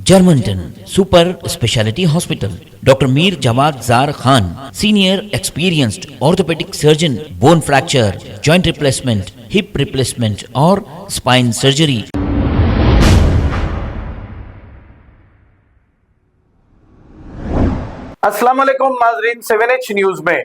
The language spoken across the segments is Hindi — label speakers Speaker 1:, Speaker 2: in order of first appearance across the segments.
Speaker 1: Germanton super speciality hospital, doctor Mir Jawad Zar Khan, senior experienced orthopaedic surgeon, bone fracture, joint replacement, hip replacement और स्पाइन सर्जरी।
Speaker 2: अस्सलाम वालेकुम नाजरीन, 7H न्यूज में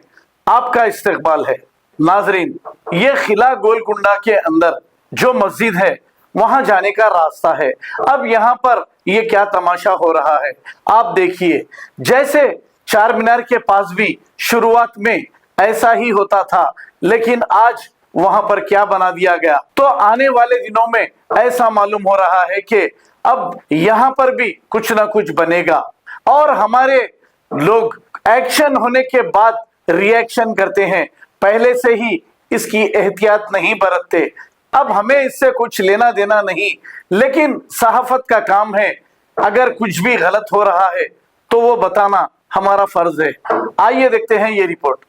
Speaker 2: आपका इस्तकबाल है। नाजरीन, ये किला गोलकुंडा के अंदर जो मस्जिद है वहां जाने का रास्ता है। अब यहाँ पर ये क्या तमाशा हो रहा है आप देखिए। जैसे चार मीनार के पास भी शुरुआत में ऐसा ही होता था, लेकिन आज वहां पर क्या बना दिया गया। तो आने वाले दिनों में ऐसा मालूम हो रहा है कि अब यहाँ पर भी कुछ ना कुछ बनेगा और हमारे लोग एक्शन होने के बाद रिएक्शन करते हैं, पहले से ही इसकी एहतियात नहीं बरतते। अब हमें इससे कुछ लेना देना नहीं, लेकिन सहाफत का काम है, अगर कुछ भी गलत हो रहा है तो वो बताना हमारा फर्ज है। आइए देखते हैं ये report.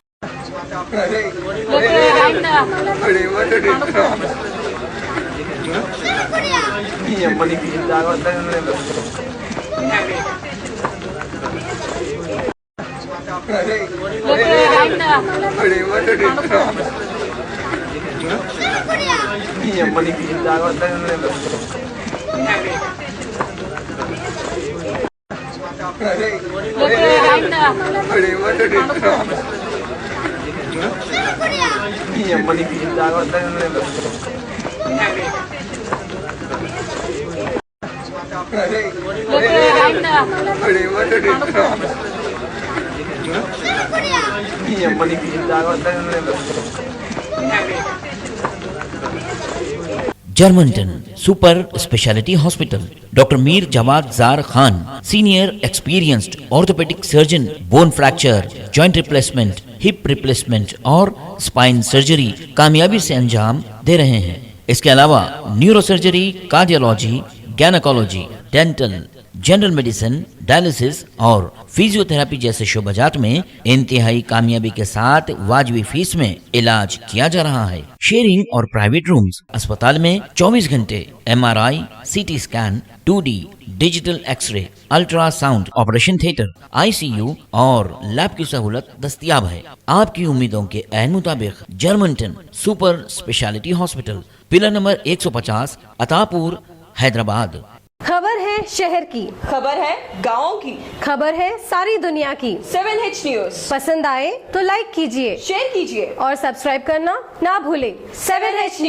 Speaker 1: Germanton super speciality hospital, doctor Mir Jawad Zar Khan, senior experienced orthopaedic surgeon, bone fracture, joint replacement, hip replacement और स्पाइन सर्जरी कामयाबी से अंजाम दे रहे हैं। इसके अलावा neuro surgery, cardiology, gynaecology, dental, general medicine, dialysis और फिजियोथेरेपी जैसे शोबाजात में इंतहाई कामयाबी के साथ वाजिबी फीस में इलाज किया जा रहा है। शेयरिंग और प्राइवेट रूम्स, अस्पताल में 24 घंटे MRI, CT scan, 2D digital X-ray, ultrasound, operation theatre, ICU और लैब की सहूलत दस्तयाब है। आपकी उम्मीदों के ऐन मुताबिक Germanton super speciality hospital, pillar number 150, Attapur, Hyderabad.
Speaker 3: खबर है शहर की,
Speaker 4: खबर है गाँव की,
Speaker 3: खबर है सारी दुनिया की।
Speaker 4: 7H न्यूज
Speaker 3: पसंद आए तो लाइक कीजिए,
Speaker 4: शेयर कीजिए
Speaker 3: और सब्सक्राइब करना ना भूलें।
Speaker 4: 7H news.